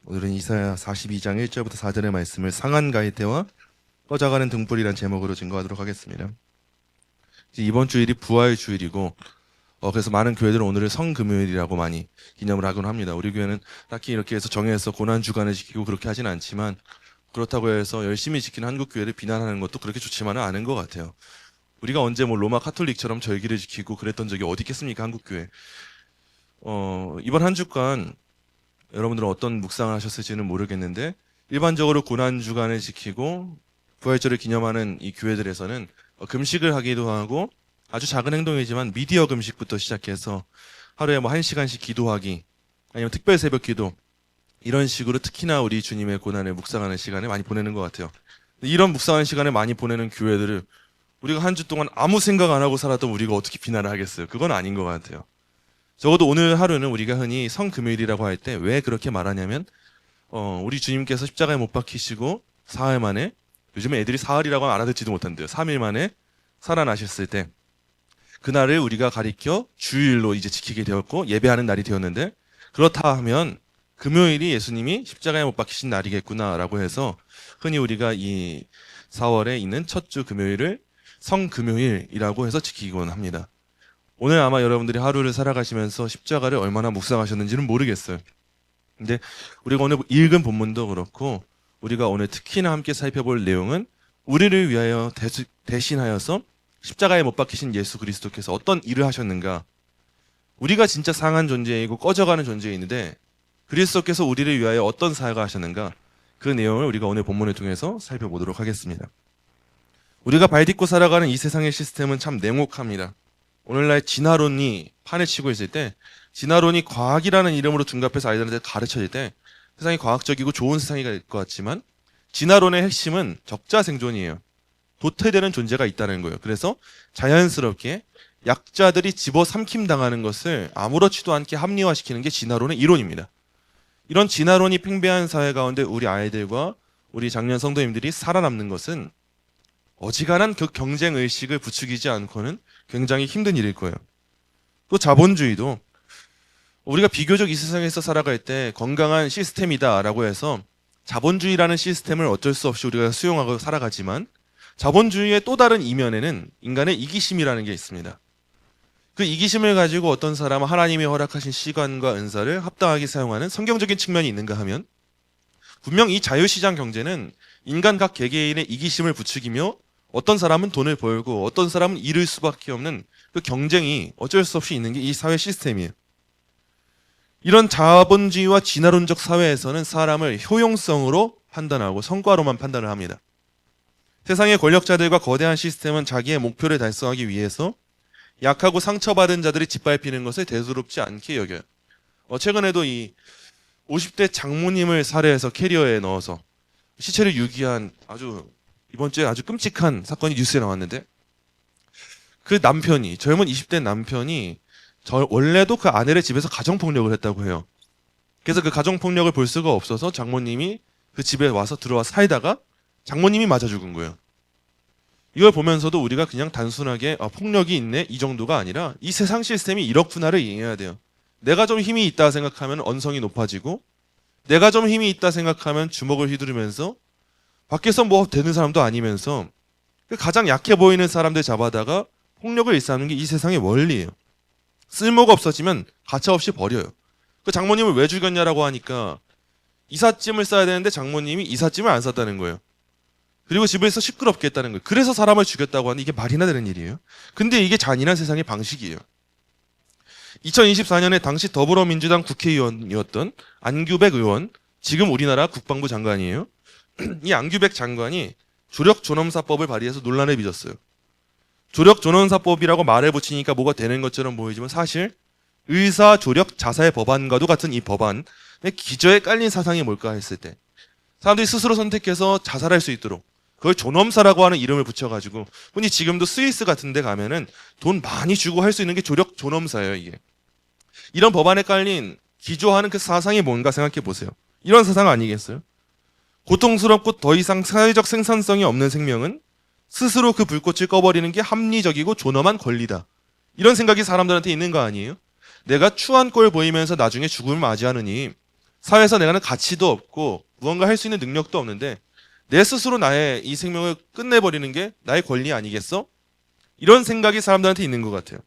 오늘은 이사야 42장 1절부터 4절의 말씀을 상한 가이대와 꺼져가는 등불이란 제목으로 증거하도록 하겠습니다. 이번 주일이 부활 주일이고 그래서 많은 교회들은 오늘을 성금요일이라고 많이 기념을 하곤 합니다. 우리 교회는 딱히 이렇게 해서 정해서 고난 주간을 지키고 그렇게 하진 않지만, 그렇다고 해서 열심히 지키는 한국 교회를 비난하는 것도 그렇게 좋지만은 않은 것 같아요. 우리가 언제 뭐 로마 카톨릭처럼 절기를 지키고 그랬던 적이 어디 있겠습니까, 한국 교회. 이번 한 주간 여러분들은 어떤 묵상을 하셨을지는 모르겠는데, 일반적으로 고난 주간을 지키고 부활절을 기념하는 이 교회들에서는 금식을 하기도 하고, 아주 작은 행동이지만 미디어 금식부터 시작해서 하루에 뭐 1시간씩 기도하기, 아니면 특별 새벽 기도, 이런 식으로 특히나 우리 주님의 고난을 묵상하는 시간을 많이 보내는 것 같아요. 이런 묵상하는 시간을 많이 보내는 교회들을 우리가 한 주 동안 아무 생각 안 하고 살았던 우리가 어떻게 비난을 하겠어요? 그건 아닌 것 같아요. 적어도 오늘 하루는 우리가 흔히 성금요일이라고 할 때 왜 그렇게 말하냐면, 우리 주님께서 십자가에 못 박히시고 사흘 만에, 요즘에 애들이 사흘이라고 하면 알아듣지도 못한대요. 3일 만에 살아나셨을 때, 그날을 우리가 가리켜 주일로 이제 지키게 되었고 예배하는 날이 되었는데, 그렇다 하면 금요일이 예수님이 십자가에 못 박히신 날이겠구나라고 해서 흔히 우리가 이 4월에 있는 첫 주 금요일을 성금요일이라고 해서 지키곤 합니다. 오늘 아마 여러분들이 하루를 살아가시면서 십자가를 얼마나 묵상하셨는지는 모르겠어요. 근데 우리가 오늘 읽은 본문도 그렇고, 우리가 오늘 특히나 함께 살펴볼 내용은 우리를 위하여 대신하여서 십자가에 못 박히신 예수 그리스도께서 어떤 일을 하셨는가. 우리가 진짜 상한 존재이고 꺼져가는 존재인데 그리스도께서 우리를 위하여 어떤 사역을 하셨는가, 그 내용을 우리가 오늘 본문을 통해서 살펴보도록 하겠습니다. 우리가 발 딛고 살아가는 이 세상의 시스템은 참 냉혹합니다. 오늘날 진화론이 판을 치고 있을 때, 진화론이 과학이라는 이름으로 둔갑해서 아이들한테 가르쳐질 때 세상이 과학적이고 좋은 세상이 될 것 같지만, 진화론의 핵심은 적자생존이에요. 도태되는 존재가 있다는 거예요. 그래서 자연스럽게 약자들이 집어삼킴 당하는 것을 아무렇지도 않게 합리화시키는 게 진화론의 이론입니다. 이런 진화론이 팽배한 사회 가운데 우리 아이들과 우리 장년 성도님들이 살아남는 것은 어지간한 그 경쟁 의식을 부추기지 않고는 굉장히 힘든 일일 거예요. 또 자본주의도 우리가 비교적 이 세상에서 살아갈 때 건강한 시스템이다라고 해서 자본주의라는 시스템을 어쩔 수 없이 우리가 수용하고 살아가지만, 자본주의의 또 다른 이면에는 인간의 이기심이라는 게 있습니다. 그 이기심을 가지고 어떤 사람은 하나님이 허락하신 시간과 은사를 합당하게 사용하는 성경적인 측면이 있는가 하면, 분명 이 자유시장 경제는 인간 각 개개인의 이기심을 부추기며 어떤 사람은 돈을 벌고 어떤 사람은 잃을 수밖에 없는 그 경쟁이 어쩔 수 없이 있는 게 이 사회 시스템이에요. 이런 자본주의와 진화론적 사회에서는 사람을 효용성으로 판단하고 성과로만 판단을 합니다. 세상의 권력자들과 거대한 시스템은 자기의 목표를 달성하기 위해서 약하고 상처받은 자들이 짓밟히는 것을 대수롭지 않게 여겨요. 최근에도 이 50대 장모님을 살해해서 캐리어에 넣어서 시체를 유기한 이번 주에 아주 끔찍한 사건이 뉴스에 나왔는데, 그 남편이, 젊은 20대 남편이 원래도 그 아내를 집에서 가정폭력을 했다고 해요. 그래서 그 가정폭력을 볼 수가 없어서 장모님이 그 집에 와서 들어와 살다가 장모님이 맞아 죽은 거예요. 이걸 보면서도 우리가 그냥 단순하게 폭력이 있네 이 정도가 아니라, 이 세상 시스템이 이렇구나를 이해해야 돼요. 내가 좀 힘이 있다 생각하면 언성이 높아지고, 내가 좀 힘이 있다 생각하면 주먹을 휘두르면서, 밖에서 뭐 되는 사람도 아니면서 가장 약해 보이는 사람들 잡아다가 폭력을 일삼는 게 이 세상의 원리예요. 쓸모가 없어지면 가차없이 버려요. 그 장모님을 왜 죽였냐라고 하니까 이삿짐을 싸야 되는데 장모님이 이삿짐을 안 쌌다는 거예요. 그리고 집에서 시끄럽게 했다는 거예요. 그래서 사람을 죽였다고 하는데 이게 말이나 되는 일이에요? 근데 이게 잔인한 세상의 방식이에요. 2024년에 당시 더불어민주당 국회의원이었던 안규백 의원, 지금 우리나라 국방부 장관이에요. 이 안규백 장관이 조력존엄사법을 발의해서 논란을 빚었어요. 조력존엄사법이라고 말을 붙이니까 뭐가 되는 것처럼 보이지만, 사실 의사조력 자살 법안과도 같은 이 법안의 기저에 깔린 사상이 뭘까 했을 때, 사람들이 스스로 선택해서 자살할 수 있도록 그걸 존엄사라고 하는 이름을 붙여가지고, 흔히 지금도 스위스 같은 데 가면은 돈 많이 주고 할 수 있는 게 조력 존엄사예요. 이게 이런 법안에 깔린 기조하는 그 사상이 뭔가 생각해 보세요. 이런 사상 아니겠어요? 고통스럽고 더 이상 사회적 생산성이 없는 생명은 스스로 그 불꽃을 꺼버리는 게 합리적이고 존엄한 권리다. 이런 생각이 사람들한테 있는 거 아니에요? 내가 추한 꼴 보이면서 나중에 죽음을 맞이하느니 사회에서 내가는 가치도 없고 무언가 할 수 있는 능력도 없는데 내 스스로 나의 이 생명을 끝내버리는 게 나의 권리 아니겠어? 이런 생각이 사람들한테 있는 것 같아요.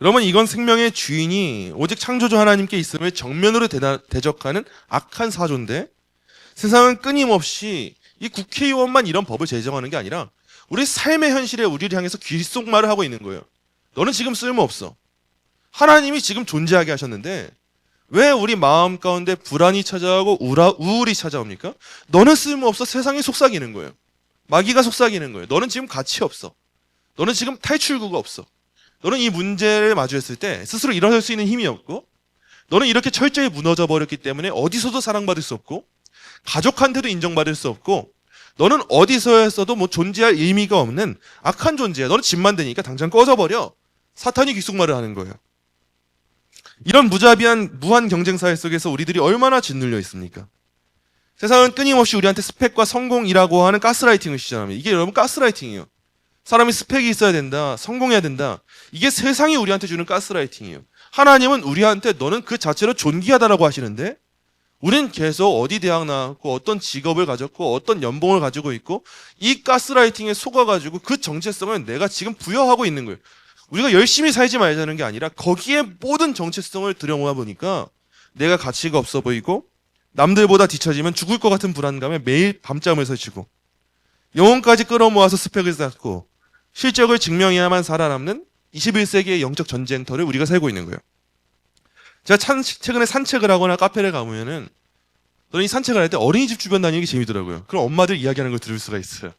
여러분, 이건 생명의 주인이 오직 창조주 하나님께 있음을 정면으로 대적하는 악한 사조인데, 세상은 끊임없이 이 국회의원만 이런 법을 제정하는 게 아니라 우리 삶의 현실에 우리를 향해서 귓속말을 하고 있는 거예요. 너는 지금 쓸모없어. 하나님이 지금 존재하게 하셨는데 왜 우리 마음 가운데 불안이 찾아오고 우울이 찾아옵니까? 너는 쓸모없어. 세상이 속삭이는 거예요. 마귀가 속삭이는 거예요. 너는 지금 가치 없어. 너는 지금 탈출구가 없어. 너는 이 문제를 마주했을 때 스스로 일어설 수 있는 힘이 없고, 너는 이렇게 철저히 무너져 버렸기 때문에 어디서도 사랑받을 수 없고, 가족한테도 인정받을 수 없고, 너는 어디서였어도 뭐 존재할 의미가 없는 악한 존재야. 너는 집만 되니까 당장 꺼져버려. 사탄이 귓속말을 하는 거예요. 이런 무자비한 무한 경쟁 사회 속에서 우리들이 얼마나 짓눌려 있습니까? 세상은 끊임없이 우리한테 스펙과 성공이라고 하는 가스라이팅을 시전합니다. 이게 여러분 가스라이팅이에요. 사람이 스펙이 있어야 된다, 성공해야 된다. 이게 세상이 우리한테 주는 가스라이팅이에요. 하나님은 우리한테 너는 그 자체로 존귀하다라고 하시는데, 우린 계속 어디 대학 나왔고 어떤 직업을 가졌고 어떤 연봉을 가지고 있고 이 가스라이팅에 속아가지고 그 정체성을 내가 지금 부여하고 있는 거예요. 우리가 열심히 살지 말자는 게 아니라 거기에 모든 정체성을 들여모아 보니까 내가 가치가 없어 보이고, 남들보다 뒤처지면 죽을 것 같은 불안감에 매일 밤잠을 설치고, 영혼까지 끌어모아서 스펙을 쌓고 실적을 증명해야만 살아남는 21세기의 영적 전쟁터를 우리가 살고 있는 거예요. 제가 최근에 산책을 하거나 카페를 가보면은, 저는 이 산책을 할 때 어린이집 주변 다니는 게 재미더라고요. 그럼 엄마들 이야기하는 걸 들을 수가 있어요.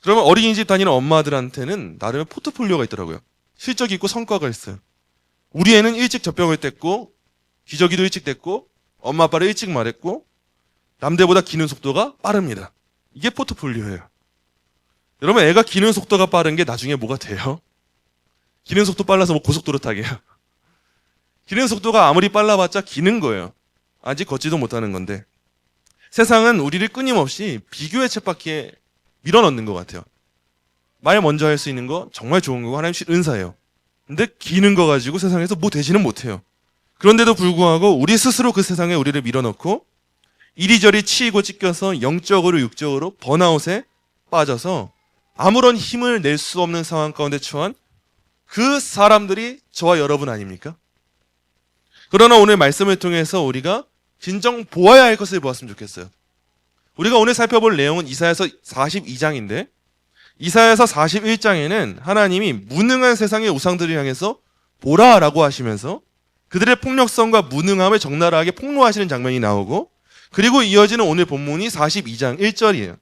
그러면 어린이집 다니는 엄마들한테는 나름의 포트폴리오가 있더라고요. 실적이 있고 성과가 있어요. 우리 애는 일찍 젖병을 뗐고, 기저귀도 일찍 뗐고, 엄마 아빠를 일찍 말했고, 남들보다 기는 속도가 빠릅니다. 이게 포트폴리오예요. 여러분, 애가 기는 속도가 빠른 게 나중에 뭐가 돼요? 기는 속도 빨라서 뭐 고속도로 타게요. 기는 속도가 아무리 빨라봤자 기는 거예요. 아직 걷지도 못하는 건데, 세상은 우리를 끊임없이 비교의 쳇바퀴에 밀어넣는 것 같아요. 말 먼저 할 수 있는 거 정말 좋은 거고 하나님 은사예요. 근데 기는 거 가지고 세상에서 뭐 되지는 못해요. 그런데도 불구하고 우리 스스로 그 세상에 우리를 밀어넣고 이리저리 치이고 찢겨서 영적으로 육적으로 번아웃에 빠져서 아무런 힘을 낼 수 없는 상황 가운데 처한 그 사람들이 저와 여러분 아닙니까? 그러나 오늘 말씀을 통해서 우리가 진정 보아야 할 것을 보았으면 좋겠어요. 우리가 오늘 살펴볼 내용은 이사야서 42장인데, 이사야서 41장에는 하나님이 무능한 세상의 우상들을 향해서 보라라고 하시면서 그들의 폭력성과 무능함을 적나라하게 폭로하시는 장면이 나오고, 그리고 이어지는 오늘 본문이 42장 1절이에요.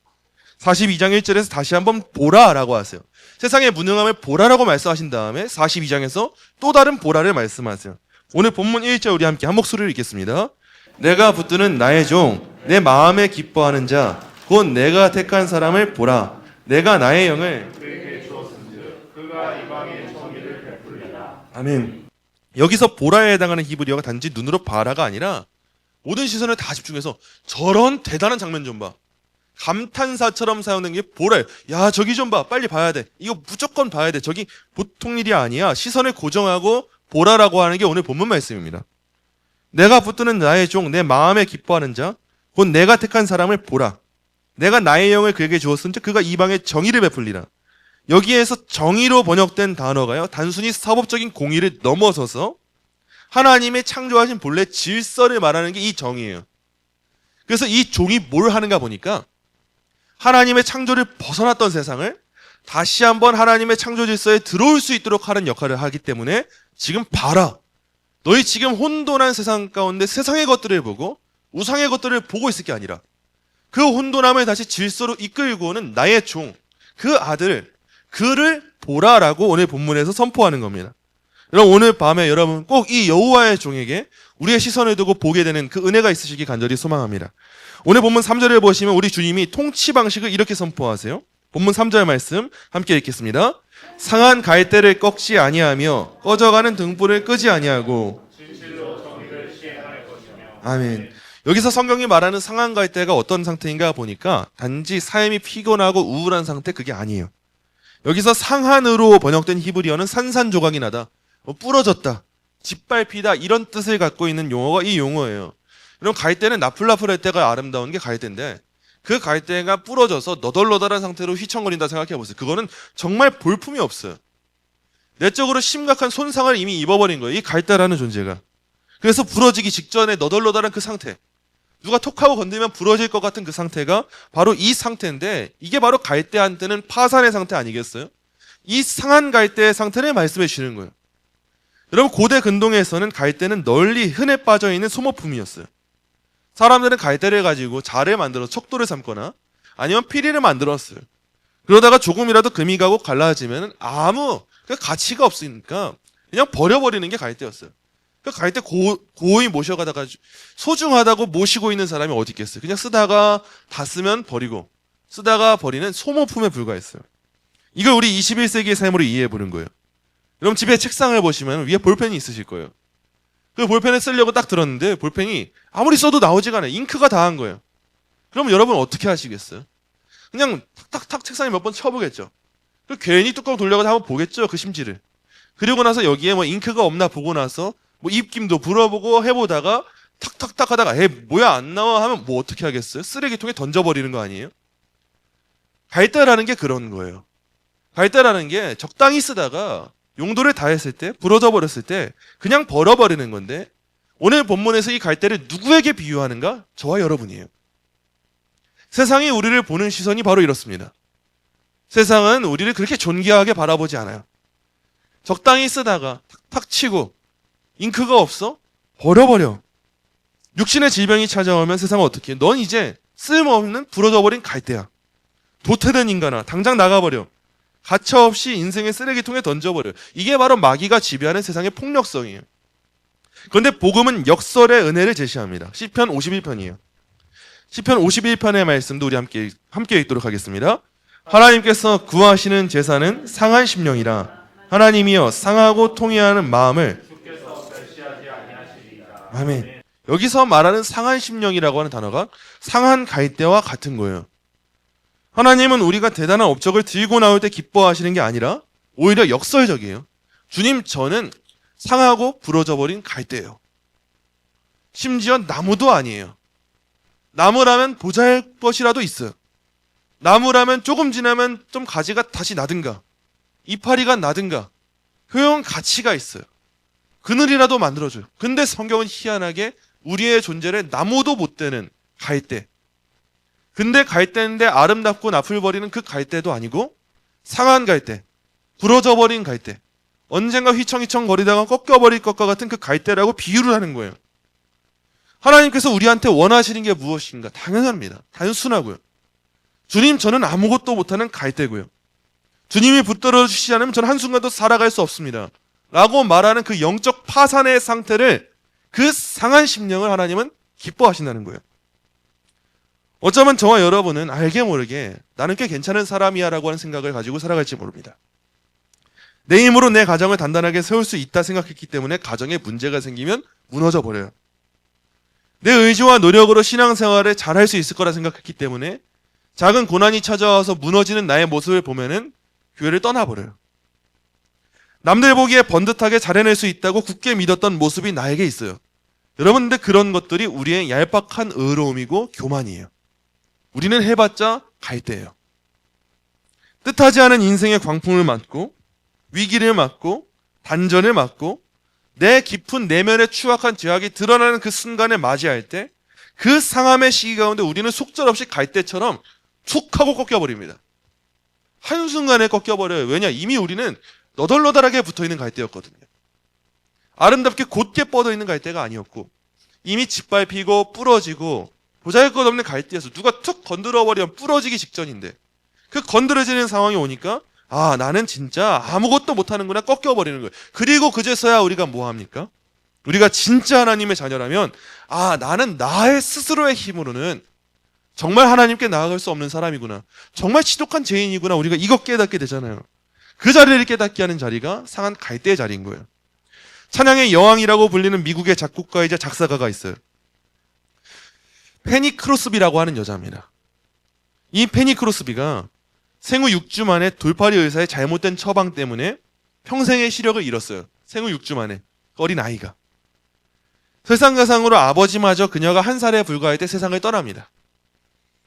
42장 1절에서 다시 한번 보라라고 하세요. 세상의 무능함을 보라라고 말씀하신 다음에 42장에서 또 다른 보라를 말씀하세요. 오늘 본문 1절 우리 함께 한 목소리를 읽겠습니다. 내가 붙드는 나의 종, 내 마음에 기뻐하는 자, 곧 내가 택한 사람을 보라. 내가 나의 영을 그에게 주었은즉 그가 이방의 정의를 베풀리라. 아멘. 여기서 보라에 해당하는 히브리어가 단지 눈으로 봐라가 아니라 모든 시선을 다 집중해서 저런 대단한 장면 좀 봐. 감탄사처럼 사용된 게 보라예요. 야, 저기 좀 봐. 빨리 봐야 돼. 이거 무조건 봐야 돼. 저기 보통 일이 아니야. 시선을 고정하고 보라라고 하는 게 오늘 본문 말씀입니다. 내가 붙드는 나의 종, 내 마음에 기뻐하는 자, 곧 내가 택한 사람을 보라. 내가 나의 영을 그에게 주었은즉 그가 이방의 정의를 베풀리라. 여기에서 정의로 번역된 단어가요, 단순히 사법적인 공의를 넘어서서 하나님의 창조하신 본래 질서를 말하는 게 이 정의예요. 그래서 이 종이 뭘 하는가 보니까 하나님의 창조를 벗어났던 세상을 다시 한번 하나님의 창조 질서에 들어올 수 있도록 하는 역할을 하기 때문에 지금 봐라. 너희 지금 혼돈한 세상 가운데 세상의 것들을 보고 우상의 것들을 보고 있을 게 아니라 그 혼돈함을 다시 질서로 이끌고 오는 나의 종, 그 아들, 그를 보라라고 오늘 본문에서 선포하는 겁니다. 여러분, 오늘 밤에 여러분 꼭 이 여호와의 종에게 우리의 시선을 두고 보게 되는 그 은혜가 있으시기 간절히 소망합니다. 오늘 본문 3절을 보시면 우리 주님이 통치 방식을 이렇게 선포하세요. 본문 3절 말씀 함께 읽겠습니다. 상한 갈대를 꺾지 아니하며 꺼져가는 등불을 끄지 아니하고 진실로 정의를 시행할 것이며. 아멘. 여기서 성경이 말하는 상한 갈대가 어떤 상태인가 보니까 단지 삶이 피곤하고 우울한 상태, 그게 아니에요. 여기서 상한으로 번역된 히브리어는 산산조각이 나다, 부러졌다, 짓밟히다 이런 뜻을 갖고 있는 용어가 이 용어예요. 그럼 갈대는 나풀나풀할 때가 아름다운 게 갈대인데 그 갈대가 부러져서 너덜너덜한 상태로 휘청거린다 생각해 보세요. 그거는 정말 볼품이 없어요. 내적으로 심각한 손상을 이미 입어버린 거예요. 이 갈대라는 존재가. 그래서 부러지기 직전에 너덜너덜한 그 상태. 누가 톡하고 건들면 부러질 것 같은 그 상태가 바로 이 상태인데 이게 바로 갈대한테는 파산의 상태 아니겠어요? 이 상한 갈대의 상태를 말씀해 주시는 거예요. 여러분 고대 근동에서는 갈대는 널리 흔해 빠져 있는 소모품이었어요. 사람들은 갈대를 가지고 자를 만들어서 척도를 삼거나 아니면 피리를 만들었어요. 그러다가 조금이라도 금이 가고 갈라지면 아무 가치가 없으니까 그냥 버려버리는 게 갈대였어요. 그 갈대 고이 모셔가다가 소중하다고 모시고 있는 사람이 어디 있겠어요. 그냥 쓰다가 다 쓰면 버리고 쓰다가 버리는 소모품에 불과했어요. 이걸 우리 21세기의 삶으로 이해해보는 거예요. 여러분 집에 책상을 보시면 위에 볼펜이 있으실 거예요. 그 볼펜을 쓰려고 딱 들었는데 볼펜이 아무리 써도 나오지가 않아요. 잉크가 다 한 거예요. 그럼 여러분 어떻게 하시겠어요? 그냥 탁탁탁 책상에 몇 번 쳐보겠죠. 그 괜히 뚜껑 돌려가지고 한번 보겠죠. 그 심지를. 그리고 나서 여기에 뭐 잉크가 없나 보고 나서 뭐 입김도 불어보고 해보다가 탁탁탁 하다가 뭐야 안 나와 하면 뭐 어떻게 하겠어요? 쓰레기통에 던져버리는 거 아니에요? 갈대라는 게 그런 거예요. 갈대라는 게 적당히 쓰다가 용도를 다했을 때 부러져 버렸을 때 그냥 버려버리는 건데 오늘 본문에서 이 갈대를 누구에게 비유하는가? 저와 여러분이에요. 세상이 우리를 보는 시선이 바로 이렇습니다. 세상은 우리를 그렇게 존귀하게 바라보지 않아요. 적당히 쓰다가 탁탁 치고 잉크가 없어? 버려버려. 육신의 질병이 찾아오면 세상은 어떻게 해? 넌 이제 쓸모없는 부러져버린 갈대야. 도태된 인간아 당장 나가버려. 가차없이 인생의 쓰레기통에 던져버려. 이게 바로 마귀가 지배하는 세상의 폭력성이에요. 그런데 복음은 역설의 은혜를 제시합니다. 시편 51편이에요. 시편 51편의 말씀도 우리 함께 읽도록 하겠습니다. 하나님께서 구하시는 제사는 상한 심령이라. 하나님이여 상하고 통회하는 마음을 아멘. 여기서 말하는 상한 심령이라고 하는 단어가 상한 갈대와 같은 거예요. 하나님은 우리가 대단한 업적을 들고 나올 때 기뻐하시는 게 아니라 오히려 역설적이에요. 주님, 저는 상하고 부러져버린 갈대예요. 심지어 나무도 아니에요. 나무라면 보잘것이라도 있어요. 나무라면 조금 지나면 좀 가지가 다시 나든가 이파리가 나든가 효용 가치가 있어요. 그늘이라도 만들어줘요. 근데 성경은 희한하게 우리의 존재를 나무도 못 되는 갈대. 근데 갈대인데 아름답고 나풀버리는 그 갈대도 아니고 상한 갈대, 부러져버린 갈대, 언젠가 휘청휘청 거리다가 꺾여버릴 것과 같은 그 갈대라고 비유를 하는 거예요. 하나님께서 우리한테 원하시는 게 무엇인가? 당연합니다. 단순하고요. 주님, 저는 아무것도 못하는 갈대고요. 주님이 붙들어 주시지 않으면 저는 한순간도 살아갈 수 없습니다. 라고 말하는 그 영적 파산의 상태를, 그 상한 심령을 하나님은 기뻐하신다는 거예요. 어쩌면 저와 여러분은 알게 모르게 나는 꽤 괜찮은 사람이야 라고 하는 생각을 가지고 살아갈지 모릅니다. 내 힘으로 내 가정을 단단하게 세울 수 있다 생각했기 때문에 가정에 문제가 생기면 무너져 버려요. 내 의지와 노력으로 신앙생활을 잘할 수 있을 거라 생각했기 때문에 작은 고난이 찾아와서 무너지는 나의 모습을 보면은 교회를 떠나버려요. 남들 보기에 번듯하게 잘해낼 수 있다고 굳게 믿었던 모습이 나에게 있어요. 여러분, 근데 그런 것들이 우리의 얄팍한 의로움이고 교만이에요. 우리는 해봤자 갈대예요. 뜻하지 않은 인생의 광풍을 맞고 위기를 맞고 단전을 맞고 내 깊은 내면의 추악한 죄악이 드러나는 그 순간을 맞이할 때 그 상함의 시기 가운데 우리는 속절없이 갈대처럼 툭 하고 꺾여버립니다. 한순간에 꺾여버려요. 왜냐? 이미 우리는 너덜너덜하게 붙어있는 갈대였거든요. 아름답게 곧게 뻗어있는 갈대가 아니었고 이미 짓밟히고 부러지고 보잘것없는 갈대에서 누가 툭 건드려버리면 부러지기 직전인데 그 건드려지는 상황이 오니까 아, 나는 진짜 아무것도 못하는구나, 꺾여버리는 거예요. 그리고 그제서야 우리가 뭐합니까? 우리가 진짜 하나님의 자녀라면 아, 나는 나의 스스로의 힘으로는 정말 하나님께 나아갈 수 없는 사람이구나, 정말 지독한 죄인이구나, 우리가 이거 깨닫게 되잖아요. 그 자리를 깨닫게 하는 자리가 상한 갈대의 자리인 거예요. 찬양의 여왕이라고 불리는 미국의 작곡가이자 작사가가 있어요. 페니 크로스비라고 하는 여자입니다. 이 페니 크로스비가 생후 6주 만에 돌팔이 의사의 잘못된 처방 때문에 평생의 시력을 잃었어요. 생후 6주 만에. 어린 아이가. 설상가상으로 아버지마저 그녀가 1살에 불과할 때 세상을 떠납니다.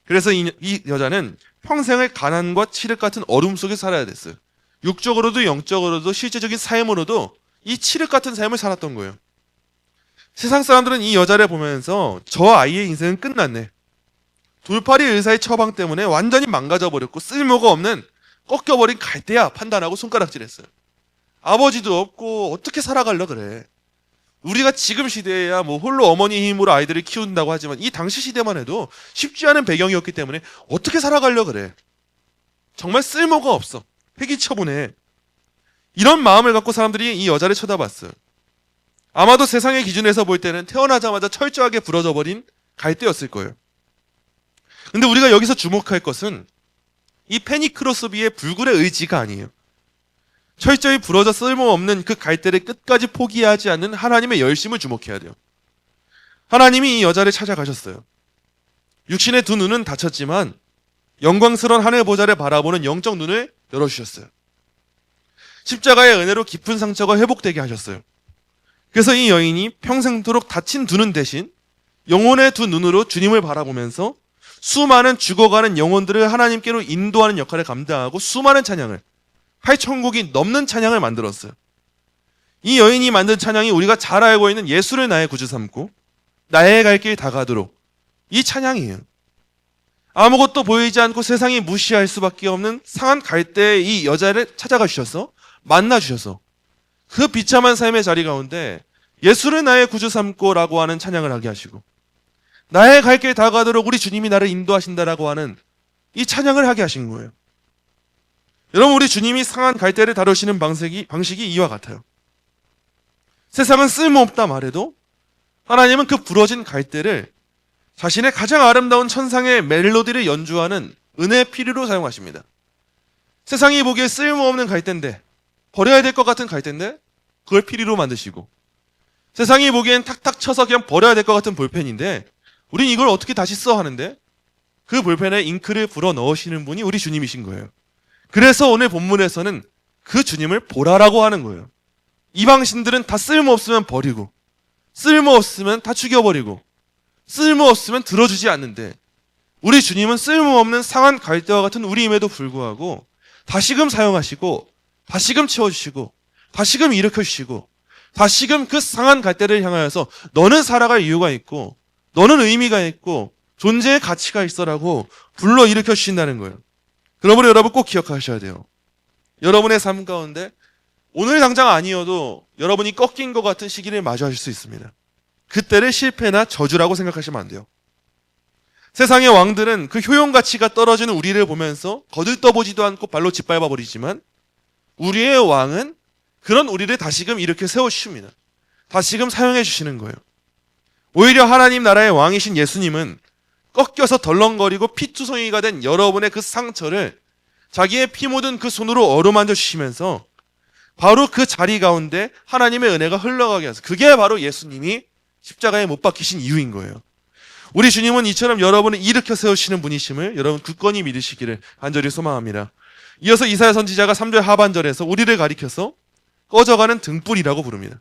그래서 이 여자는 평생을 가난과 칠흑 같은 어둠 속에 살아야 됐어요. 육적으로도 영적으로도 실제적인 삶으로도 이 칠흑 같은 삶을 살았던 거예요. 세상 사람들은 이 여자를 보면서 저 아이의 인생은 끝났네. 돌팔이 의사의 처방 때문에 완전히 망가져 버렸고 쓸모가 없는 꺾여버린 갈대야 판단하고 손가락질했어요. 아버지도 없고 어떻게 살아가려 그래. 우리가 지금 시대에야 뭐 홀로 어머니 힘으로 아이들을 키운다고 하지만 이 당시 시대만 해도 쉽지 않은 배경이었기 때문에 어떻게 살아가려 그래. 정말 쓸모가 없어. 회기처분해. 이런 마음을 갖고 사람들이 이 여자를 쳐다봤어요. 아마도 세상의 기준에서 볼 때는 태어나자마자 철저하게 부러져 버린 갈대였을 거예요. 근데 우리가 여기서 주목할 것은 이 페니크로스비의 불굴의 의지가 아니에요. 철저히 부러져 쓸모없는 그 갈대를 끝까지 포기하지 않는 하나님의 열심을 주목해야 돼요. 하나님이 이 여자를 찾아가셨어요. 육신의 두 눈은 닫혔지만 영광스러운 하늘 보좌를 바라보는 영적 눈을 열어주셨어요. 십자가의 은혜로 깊은 상처가 회복되게 하셨어요. 그래서 이 여인이 평생토록 닫힌 두 눈 대신 영혼의 두 눈으로 주님을 바라보면서 수많은 죽어가는 영혼들을 하나님께로 인도하는 역할을 감당하고 수많은 찬양을 8천곡이 넘는 찬양을 만들었어요. 이 여인이 만든 찬양이 우리가 잘 알고 있는 예수를 나의 구주 삼고 나의 갈 길 다가도록 이 찬양이에요. 아무것도 보이지 않고 세상이 무시할 수밖에 없는 상한 갈대의 이 여자를 찾아가 주셔서 만나 주셔서 그 비참한 삶의 자리 가운데 예수를 나의 구주 삼고라고 하는 찬양을 하게 하시고 나의 갈 길 다가도록 우리 주님이 나를 인도하신다라고 하는 이 찬양을 하게 하신 거예요. 여러분, 우리 주님이 상한 갈대를 다루시는 방식이 이와 같아요. 세상은 쓸모없다 말해도 하나님은 그 부러진 갈대를 자신의 가장 아름다운 천상의 멜로디를 연주하는 은혜의 피리로 사용하십니다. 세상이 보기에 쓸모없는 갈대인데, 버려야 될 것 같은 갈대인데 그걸 피리로 만드시고, 세상이 보기엔 탁탁 쳐서 그냥 버려야 될 것 같은 볼펜인데 우린 이걸 어떻게 다시 써 하는데 그 볼펜에 잉크를 불어 넣으시는 분이 우리 주님이신 거예요. 그래서 오늘 본문에서는 그 주님을 보라라고 하는 거예요. 이방신들은 다 쓸모없으면 버리고, 쓸모없으면 다 죽여버리고, 쓸모없으면 들어주지 않는데 우리 주님은 쓸모없는 상한 갈대와 같은 우리임에도 불구하고 다시금 사용하시고, 다시금 채워주시고, 다시금 일으켜주시고, 다시금 그 상한 갈대를 향하여서 너는 살아갈 이유가 있고, 너는 의미가 있고, 존재의 가치가 있어라고 불러 일으켜 주신다는 거예요. 그러므로 여러분 꼭 기억하셔야 돼요. 여러분의 삶 가운데 오늘 당장 아니어도 여러분이 꺾인 것 같은 시기를 마주하실 수 있습니다. 그때를 실패나 저주라고 생각하시면 안 돼요. 세상의 왕들은 그 효용 가치가 떨어지는 우리를 보면서 거들떠보지도 않고 발로 짓밟아 버리지만 우리의 왕은 그런 우리를 다시금 이렇게 세워주십니다. 다시금 사용해 주시는 거예요. 오히려 하나님 나라의 왕이신 예수님은 꺾여서 덜렁거리고 피투성이가 된 여러분의 그 상처를 자기의 피 묻은 그 손으로 어루만져 주시면서 바로 그 자리 가운데 하나님의 은혜가 흘러가게 하세요. 그게 바로 예수님이 십자가에 못 박히신 이유인 거예요. 우리 주님은 이처럼 여러분을 일으켜 세우시는 분이심을 여러분 굳건히 믿으시기를 간절히 소망합니다. 이어서 이사야 선지자가 3절 하반절에서 우리를 가리켜서 꺼져가는 등불이라고 부릅니다.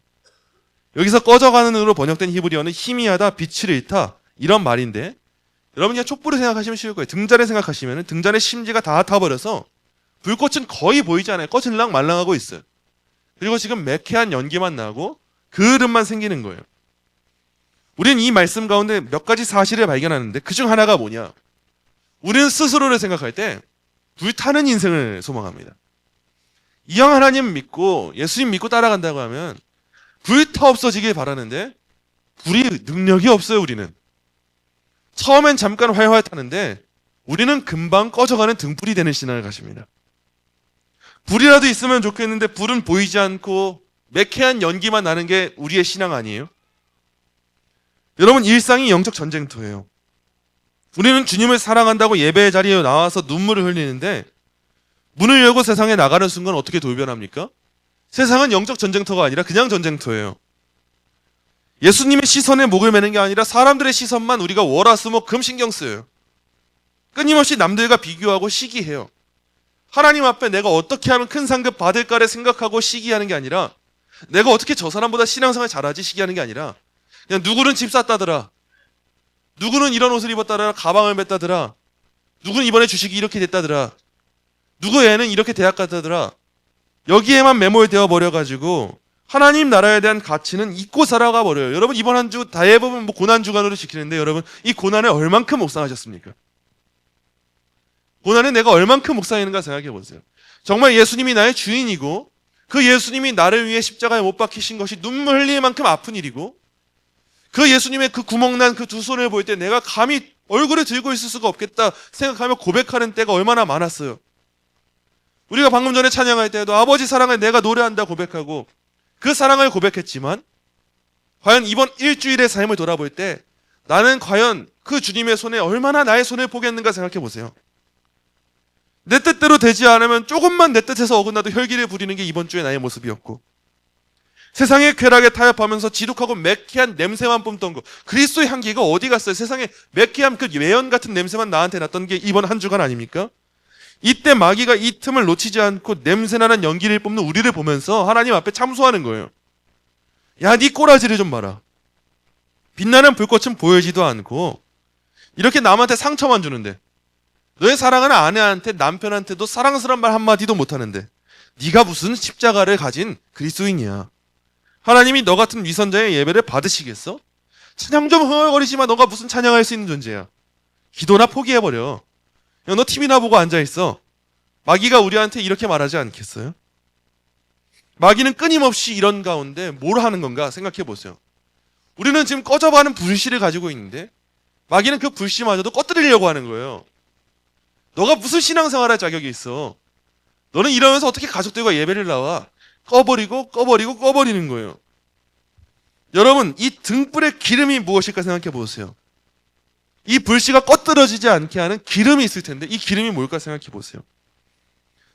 여기서 꺼져가는으로 번역된 히브리어는 희미하다, 빛을 잃다 이런 말인데, 여러분 그냥 촛불을 생각하시면 쉬울 거예요. 등잔을 생각하시면 등잔의 심지가 다 타버려서 불꽃은 거의 보이지 않아요. 꺼질랑 말랑하고 있어요. 그리고 지금 매캐한 연기만 나고 그을음만 생기는 거예요. 우리는 이 말씀 가운데 몇 가지 사실을 발견하는데 그중 하나가 뭐냐? 우리는 스스로를 생각할 때 불타는 인생을 소망합니다. 이왕 하나님 믿고 예수님 믿고 따라간다고 하면 불타 없어지길 바라는데 불이 능력이 없어요. 우리는 처음엔 잠깐 활활 타는데 우리는 금방 꺼져가는 등불이 되는 신앙을 가십니다. 불이라도 있으면 좋겠는데 불은 보이지 않고 매캐한 연기만 나는 게 우리의 신앙 아니에요? 여러분, 일상이 영적 전쟁터예요. 우리는 주님을 사랑한다고 예배의 자리에 나와서 눈물을 흘리는데 문을 열고 세상에 나가는 순간 어떻게 돌변합니까? 세상은 영적 전쟁터가 아니라 그냥 전쟁터예요. 예수님의 시선에 목을 매는 게 아니라 사람들의 시선만 우리가 월화수목 신경 쓰여요. 끊임없이 남들과 비교하고 시기해요. 하나님 앞에 내가 어떻게 하면 큰 상급 받을까를 생각하고 시기하는 게 아니라 내가 어떻게 저 사람보다 신앙생활 잘하지 시기하는 게 아니라 그냥 누구는 집 샀다더라. 누구는 이런 옷을 입었다더라. 가방을 맸다더라. 누구는 이번에 주식이 이렇게 됐다더라. 누구 애는 이렇게 대학 갔다더라. 여기에만 매몰되어 버려가지고 하나님 나라에 대한 가치는 잊고 살아가 버려요. 여러분 이번 한 주 대부분 고난 주간으로 지키는데 여러분 이 고난을 얼만큼 묵상하셨습니까? 고난을 내가 얼만큼 묵상했는가 생각해 보세요. 정말 예수님이 나의 주인이고 그 예수님이 나를 위해 십자가에 못 박히신 것이 눈물 흘릴 만큼 아픈 일이고 그 예수님의 그 구멍난 그 두 손을 볼 때 내가 감히 얼굴을 들고 있을 수가 없겠다 생각하며 고백하는 때가 얼마나 많았어요. 우리가 방금 전에 찬양할 때도 아버지 사랑을 내가 노래한다 고백하고 그 사랑을 고백했지만 과연 이번 일주일의 삶을 돌아볼 때 나는 과연 그 주님의 손에 얼마나 나의 손을 포기했는가 생각해 보세요. 내 뜻대로 되지 않으면 조금만 내 뜻에서 어긋나도 혈기를 부리는 게 이번 주의 나의 모습이었고 세상의 쾌락에 타협하면서 지독하고 매캐한 냄새만 뿜던 거 그리스도의 향기가 어디 갔어요? 세상에 매캐한 그 매연 같은 냄새만 나한테 났던 게 이번 한 주간 아닙니까? 이때 마귀가 이 틈을 놓치지 않고 냄새나는 연기를 뿜는 우리를 보면서 하나님 앞에 참소하는 거예요. 야, 네 꼬라지를 좀 봐라. 빛나는 불꽃은 보이지도 않고 이렇게 남한테 상처만 주는데 너의 사랑하는 아내한테 남편한테도 사랑스러운 말 한마디도 못하는데 네가 무슨 십자가를 가진 그리스도인이야. 하나님이 너 같은 위선자의 예배를 받으시겠어? 찬양 좀 흥얼거리지만 너가 무슨 찬양할 수 있는 존재야. 기도나 포기해버려. 야, 너 TV나 보고 앉아있어. 마귀가 우리한테 이렇게 말하지 않겠어요? 마귀는 끊임없이 이런 가운데 뭘 하는 건가 생각해 보세요. 우리는 지금 꺼져가는 불씨를 가지고 있는데 마귀는 그 불씨마저도 꺼뜨리려고 하는 거예요. 너가 무슨 신앙생활할 자격이 있어? 너는 이러면서 어떻게 가족들과 예배를 나와? 꺼버리는 거예요. 여러분, 이 등불의 기름이 무엇일까 생각해 보세요. 이 불씨가 꺼뜨려지지 않게 하는 기름이 있을 텐데 이 기름이 뭘까 생각해 보세요.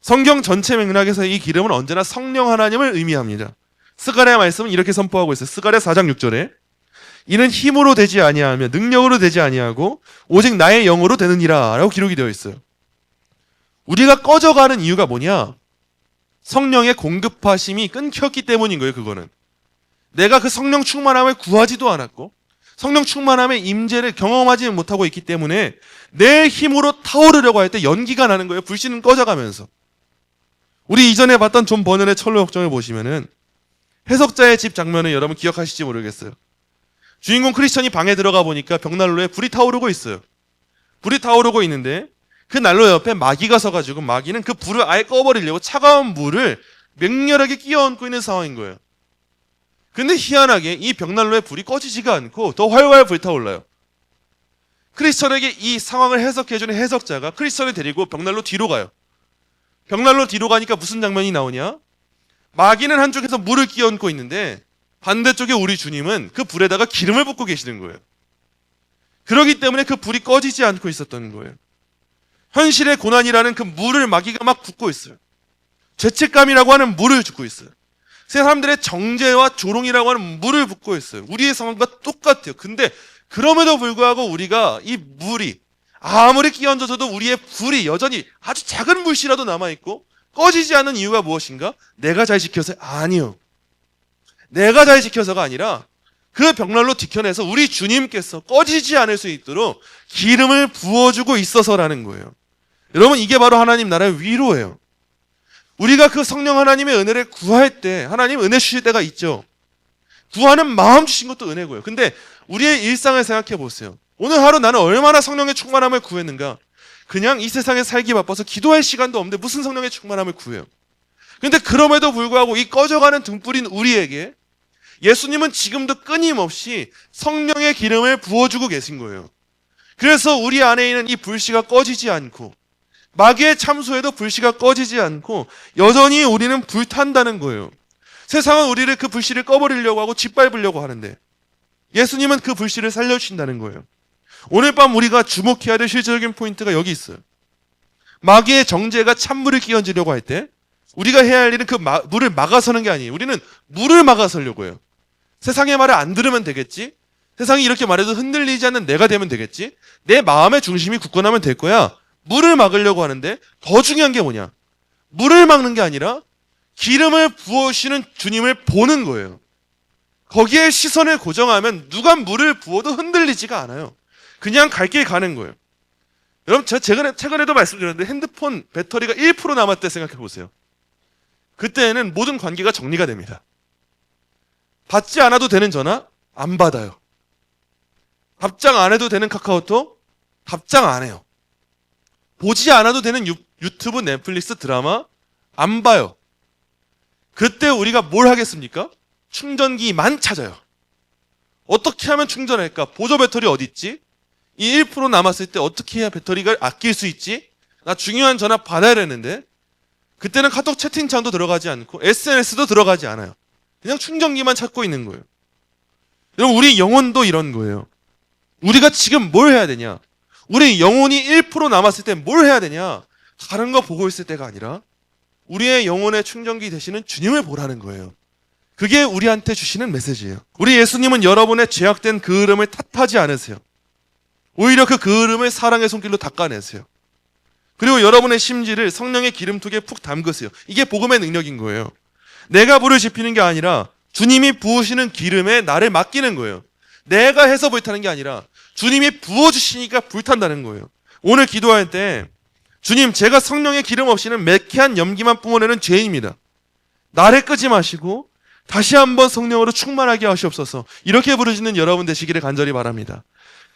성경 전체 맥락에서 이 기름은 언제나 성령 하나님을 의미합니다. 스가랴 말씀은 이렇게 선포하고 있어요. 스가랴 4장 6절에 이는 힘으로 되지 아니하며 능력으로 되지 아니하고 오직 나의 영으로 되느니라 라고 기록이 되어 있어요. 우리가 꺼져가는 이유가 뭐냐? 성령의 공급하심이 끊겼기 때문인 거예요. 그거는 내가 그 성령 충만함을 구하지도 않았고 성령 충만함의 임재를 경험하지 못하고 있기 때문에 내 힘으로 타오르려고 할 때 연기가 나는 거예요. 불씨는 꺼져가면서. 우리 이전에 봤던 존 버넌의 철로 역정을 보시면은 해석자의 집 장면을 여러분 기억하실지 모르겠어요. 주인공 크리스천이 방에 들어가 보니까 벽난로에 불이 타오르고 있어요. 불이 타오르고 있는데 그 난로 옆에 마귀가 서가지고 마귀는 그 불을 아예 꺼버리려고 차가운 물을 맹렬하게 끼워얹고 있는 상황인 거예요. 근데 희한하게 이 벽난로에 불이 꺼지지가 않고 더 활활 불타올라요. 크리스천에게 이 상황을 해석해주는 해석자가 크리스천을 데리고 벽난로 뒤로 가요. 벽난로 뒤로 가니까 무슨 장면이 나오냐? 마귀는 한쪽에서 물을 끼얹고 있는데 반대쪽에 우리 주님은 그 불에다가 기름을 붓고 계시는 거예요. 그렇기 때문에 그 불이 꺼지지 않고 있었던 거예요. 현실의 고난이라는 그 물을 마귀가 막 붓고 있어요. 죄책감이라고 하는 물을 붓고 있어요. 사람들의 정죄와 조롱이라고 하는 물을 붓고 있어요. 우리의 상황과 똑같아요. 근데 그럼에도 불구하고 우리가 이 물이 아무리 끼얹어져도 우리의 불이 여전히 아주 작은 불씨라도 남아있고 꺼지지 않는 이유가 무엇인가? 내가 잘 지켜서? 아니요. 내가 잘 지켜서가 아니라 그 벽난로 뒤편에서 우리 주님께서 꺼지지 않을 수 있도록 기름을 부어주고 있어서라는 거예요. 여러분 이게 바로 하나님 나라의 위로예요. 우리가 그 성령 하나님의 은혜를 구할 때 하나님 은혜 주실 때가 있죠. 구하는 마음 주신 것도 은혜고요. 근데 우리의 일상을 생각해 보세요. 오늘 하루 나는 얼마나 성령의 충만함을 구했는가? 그냥 이 세상에 살기 바빠서 기도할 시간도 없는데 무슨 성령의 충만함을 구해요? 근데 그럼에도 불구하고 이 꺼져가는 등불인 우리에게 예수님은 지금도 끊임없이 성령의 기름을 부어주고 계신 거예요. 그래서 우리 안에 있는 이 불씨가 꺼지지 않고 마귀의 참소에도 불씨가 꺼지지 않고 여전히 우리는 불탄다는 거예요. 세상은 우리를 그 불씨를 꺼버리려고 하고 짓밟으려고 하는데 예수님은 그 불씨를 살려주신다는 거예요. 오늘 밤 우리가 주목해야 될 실질적인 포인트가 여기 있어요. 마귀의 정죄가 찬물을 끼얹으려고 할 때 우리가 해야 할 일은 그 물을 막아서는 게 아니에요. 우리는 물을 막아서려고 해요. 세상의 말을 안 들으면 되겠지? 세상이 이렇게 말해도 흔들리지 않는 내가 되면 되겠지? 내 마음의 중심이 굳건하면 될 거야. 물을 막으려고 하는데 더 중요한 게 뭐냐? 물을 막는 게 아니라 기름을 부어주시는 주님을 보는 거예요. 거기에 시선을 고정하면 누가 물을 부어도 흔들리지가 않아요. 그냥 갈 길 가는 거예요. 여러분, 제가 최근에도 말씀드렸는데 핸드폰 배터리가 1% 남았대 생각해 보세요. 그때는 모든 관계가 정리가 됩니다. 받지 않아도 되는 전화 안 받아요. 답장 안 해도 되는 카카오톡 답장 안 해요. 보지 않아도 되는 유튜브, 넷플릭스, 드라마 안 봐요. 그때 우리가 뭘 하겠습니까? 충전기만 찾아요. 어떻게 하면 충전할까? 보조 배터리 어디 있지? 이 1% 남았을 때 어떻게 해야 배터리가 아낄 수 있지? 나 중요한 전화 받아야 되는데. 그때는 카톡 채팅창도 들어가지 않고 SNS도 들어가지 않아요. 그냥 충전기만 찾고 있는 거예요. 여러분, 우리 영혼도 이런 거예요. 우리가 지금 뭘 해야 되냐? 우리 영혼이 1% 남았을 때 뭘 해야 되냐? 다른 거 보고 있을 때가 아니라 우리의 영혼의 충전기 되시는 주님을 보라는 거예요. 그게 우리한테 주시는 메시지예요. 우리 예수님은 여러분의 죄악된 그을음을 탓하지 않으세요. 오히려 그 그을음을 사랑의 손길로 닦아내세요. 그리고 여러분의 심지를 성령의 기름통에 푹 담그세요. 이게 복음의 능력인 거예요. 내가 불을 지피는 게 아니라 주님이 부으시는 기름에 나를 맡기는 거예요. 내가 해서 불타는 게 아니라 주님이 부어주시니까 불탄다는 거예요. 오늘 기도할 때 주님, 제가 성령의 기름 없이는 매캐한 염기만 뿜어내는 죄인입니다. 나를 끄지 마시고 다시 한번 성령으로 충만하게 하시옵소서. 이렇게 부르짖는 여러분 되시기를 간절히 바랍니다.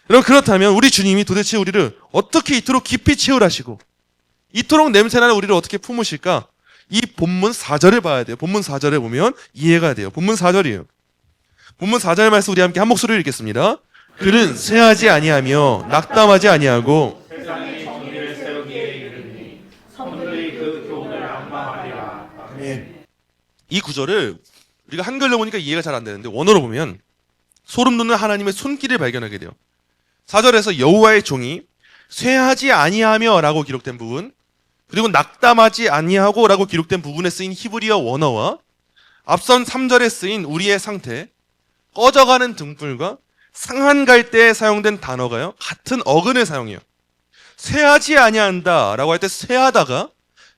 여러분, 그렇다면 우리 주님이 도대체 우리를 어떻게 이토록 깊이 채울하시고 이토록 냄새나는 우리를 어떻게 품으실까? 이 본문 4절을 봐야 돼요. 본문 4절에 보면 이해가 돼요. 본문 4절이에요. 본문 4절 말씀 우리 함께 한 목소리로 읽겠습니다. 그는 쇠하지 아니하며 낙담하지 아니하고 세상의 정의를 세우기에 이르니 성도의 그 교훈을 앙망하리라. 아멘. 이 구절을 우리가 한글로 보니까 이해가 잘 안 되는데 원어로 보면 소름 돋는 하나님의 손길을 발견하게 돼요. 4절에서 여호와의 종이 쇠하지 아니하며 라고 기록된 부분, 그리고 낙담하지 아니하고 라고 기록된 부분에 쓰인 히브리어 원어와 앞선 3절에 쓰인 우리의 상태, 꺼져가는 등불과 상한 갈대에 사용된 단어가요, 같은 어근을 사용해요. 쇠하지 아니한다 라고 할 때 쇠하다가,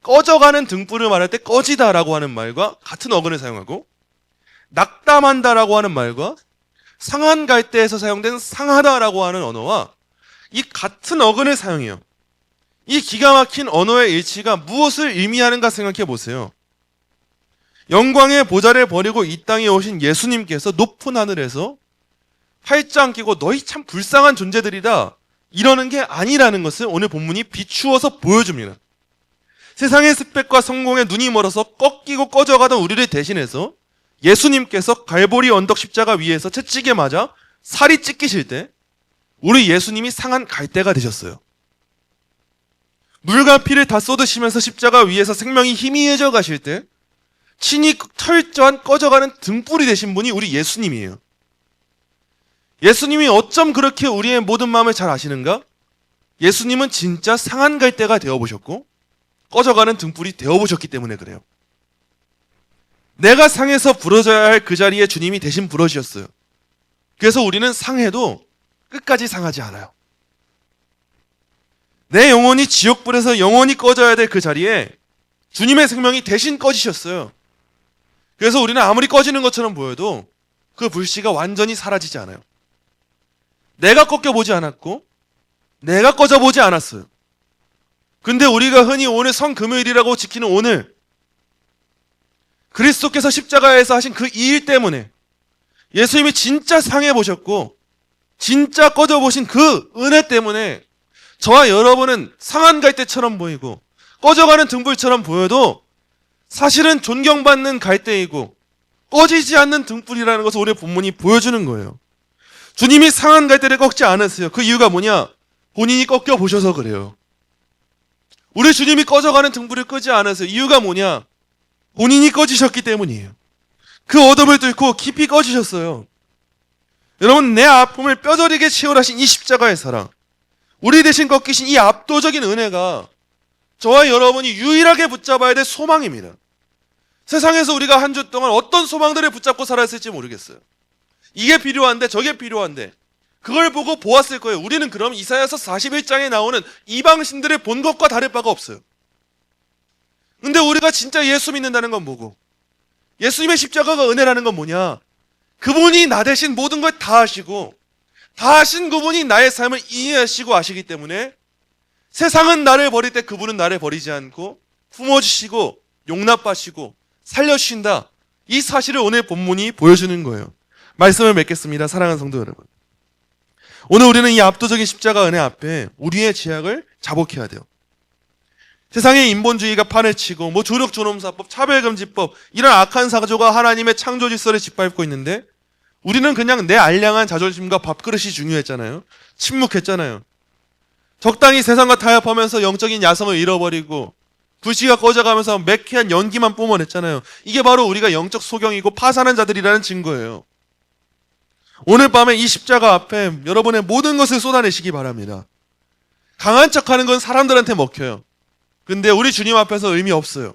꺼져가는 등불을 말할 때 꺼지다 라고 하는 말과 같은 어근을 사용하고, 낙담한다 라고 하는 말과 상한 갈대에서 사용된 상하다 라고 하는 언어와 이 같은 어근을 사용해요. 이 기가 막힌 언어의 일치가 무엇을 의미하는가 생각해 보세요. 영광의 보좌를 버리고 이 땅에 오신 예수님께서 높은 하늘에서 팔짱 끼고 너희 참 불쌍한 존재들이다 이러는 게 아니라는 것을 오늘 본문이 비추어서 보여줍니다. 세상의 스펙과 성공에 눈이 멀어서 꺾이고 꺼져가던 우리를 대신해서 예수님께서 갈보리 언덕 십자가 위에서 채찍에 맞아 살이 찢기실 때 우리 예수님이 상한 갈대가 되셨어요. 물과 피를 다 쏟으시면서 십자가 위에서 생명이 희미해져 가실 때 친히 철저한 꺼져가는 등불이 되신 분이 우리 예수님이에요. 예수님이 어쩜 그렇게 우리의 모든 마음을 잘 아시는가? 예수님은 진짜 상한 갈대가 되어보셨고 꺼져가는 등불이 되어보셨기 때문에 그래요. 내가 상해서 부러져야 할 그 자리에 주님이 대신 부러지셨어요. 그래서 우리는 상해도 끝까지 상하지 않아요. 내 영혼이 지옥불에서 영원히 꺼져야 될 그 자리에 주님의 생명이 대신 꺼지셨어요. 그래서 우리는 아무리 꺼지는 것처럼 보여도 그 불씨가 완전히 사라지지 않아요. 내가 꺾여보지 않았고 내가 꺼져보지 않았어요. 근데 우리가 흔히 오늘 성금요일이라고 지키는 오늘 그리스도께서 십자가에서 하신 그 이 일 때문에 예수님이 진짜 상해보셨고 진짜 꺼져보신 그 은혜 때문에 저와 여러분은 상한 갈대처럼 보이고 꺼져가는 등불처럼 보여도 사실은 존경받는 갈대이고 꺼지지 않는 등불이라는 것을 오늘 본문이 보여주는 거예요. 주님이 상한 갈대를 꺾지 않으세요. 그 이유가 뭐냐? 본인이 꺾여보셔서 그래요. 우리 주님이 꺼져가는 등불을 끄지 않으세요. 이유가 뭐냐? 본인이 꺼지셨기 때문이에요. 그 어둠을 뚫고 깊이 꺼지셨어요. 여러분, 내 아픔을 뼈저리게 채울하신 이 십자가의 사랑, 우리 대신 꺾이신 이 압도적인 은혜가 저와 여러분이 유일하게 붙잡아야 될 소망입니다. 세상에서 우리가 한 주 동안 어떤 소망들을 붙잡고 살았을지 모르겠어요. 이게 필요한데 저게 필요한데 그걸 보고 보았을 거예요. 우리는 그럼 이사야서 41장에 나오는 이방신들을 본 것과 다를 바가 없어요. 근데 우리가 진짜 예수 믿는다는 건 뭐고? 예수님의 십자가가 은혜라는 건 뭐냐? 그분이 나 대신 모든 걸 다 하시고 다 하신 그분이 나의 삶을 이해하시고 아시기 때문에 세상은 나를 버릴 때 그분은 나를 버리지 않고 품어주시고 용납하시고 살려주신다. 이 사실을 오늘 본문이 보여주는 거예요. 말씀을 맺겠습니다. 사랑하는 성도 여러분. 오늘 우리는 이 압도적인 십자가 은혜 앞에 우리의 죄악을 자복해야 돼요. 세상의 인본주의가 판을 치고 조력존엄사법, 차별금지법 이런 악한 사조가 하나님의 창조 질서를 짓밟고 있는데 우리는 그냥 내 알량한 자존심과 밥그릇이 중요했잖아요. 침묵했잖아요. 적당히 세상과 타협하면서 영적인 야성을 잃어버리고 불씨가 꺼져가면서 매캐한 연기만 뿜어냈잖아요. 이게 바로 우리가 영적 소경이고 파산한 자들이라는 증거예요. 오늘 밤에 이 십자가 앞에 여러분의 모든 것을 쏟아내시기 바랍니다. 강한 척하는 건 사람들한테 먹혀요. 근데 우리 주님 앞에서 의미 없어요.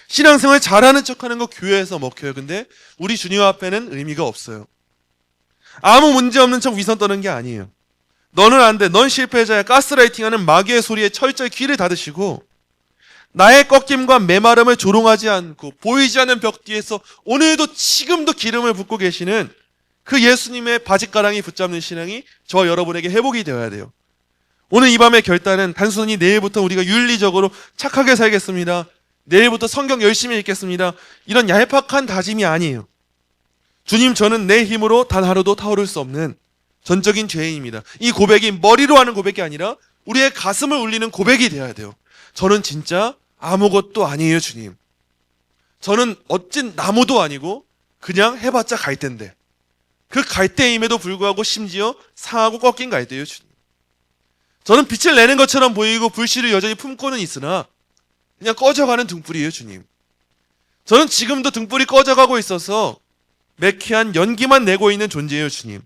신앙생활 잘하는 척하는 거 교회에서 먹혀요. 근데 우리 주님 앞에는 의미가 없어요. 아무 문제 없는 척 위선 떠는 게 아니에요. 너는 안 돼, 넌 실패자야, 가스라이팅하는 마귀의 소리에 철저히 귀를 닫으시고 나의 꺾임과 메마름을 조롱하지 않고 보이지 않는 벽 뒤에서 오늘도 지금도 기름을 붓고 계시는 그 예수님의 바짓가랑이 붙잡는 신앙이 저와 여러분에게 회복이 되어야 돼요. 오늘 이 밤의 결단은 단순히 내일부터 우리가 윤리적으로 착하게 살겠습니다, 내일부터 성경 열심히 읽겠습니다, 이런 얄팍한 다짐이 아니에요. 주님, 저는 내 힘으로 단 하루도 타오를 수 없는 전적인 죄인입니다. 이 고백이 머리로 하는 고백이 아니라 우리의 가슴을 울리는 고백이 되어야 돼요. 저는 진짜 아무것도 아니에요, 주님. 저는 어찐 나무도 아니고 그냥 해봤자 갈대인데 그 갈대임에도 불구하고 심지어 상하고 꺾인 갈대예요, 주님. 저는 빛을 내는 것처럼 보이고 불씨를 여전히 품고는 있으나 그냥 꺼져가는 등불이에요, 주님. 저는 지금도 등불이 꺼져가고 있어서 매캐한 연기만 내고 있는 존재예요, 주님.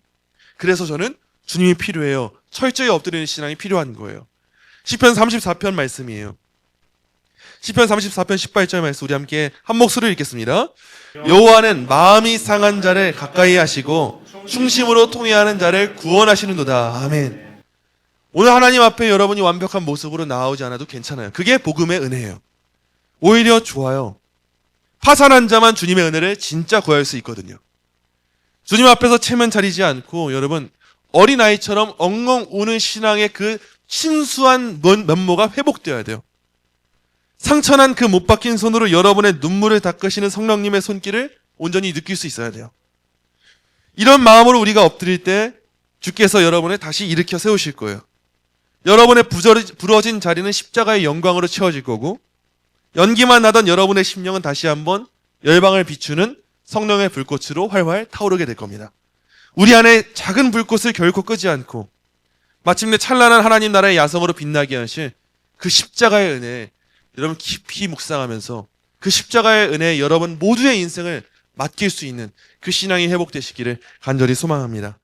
그래서 저는 주님이 필요해요. 철저히 엎드리는 신앙이 필요한 거예요. 시편 34편 말씀이에요. 시편 34편 18절 말씀 우리 함께 한 목소리로 읽겠습니다. 여호와는 마음이 상한 자를 가까이 하시고 충심으로 통회하는 자를 구원하시는도다. 아멘. 오늘 하나님 앞에 여러분이 완벽한 모습으로 나오지 않아도 괜찮아요. 그게 복음의 은혜예요. 오히려 좋아요. 파산한 자만 주님의 은혜를 진짜 구할 수 있거든요. 주님 앞에서 체면 차리지 않고 여러분 어린아이처럼 엉엉 우는 신앙의 그 신수한 면모가 회복되어야 돼요. 상처난 그 못 박힌 손으로 여러분의 눈물을 닦으시는 성령님의 손길을 온전히 느낄 수 있어야 돼요. 이런 마음으로 우리가 엎드릴 때 주께서 여러분을 다시 일으켜 세우실 거예요. 여러분의 부러진 자리는 십자가의 영광으로 채워질 거고 연기만 나던 여러분의 심령은 다시 한번 열방을 비추는 성령의 불꽃으로 활활 타오르게 될 겁니다. 우리 안에 작은 불꽃을 결코 끄지 않고 마침내 찬란한 하나님 나라의 야성으로 빛나게 하실 그 십자가의 은혜 여러분 깊이 묵상하면서 그 십자가의 은혜에 여러분 모두의 인생을 맡길 수 있는 그 신앙이 회복되시기를 간절히 소망합니다.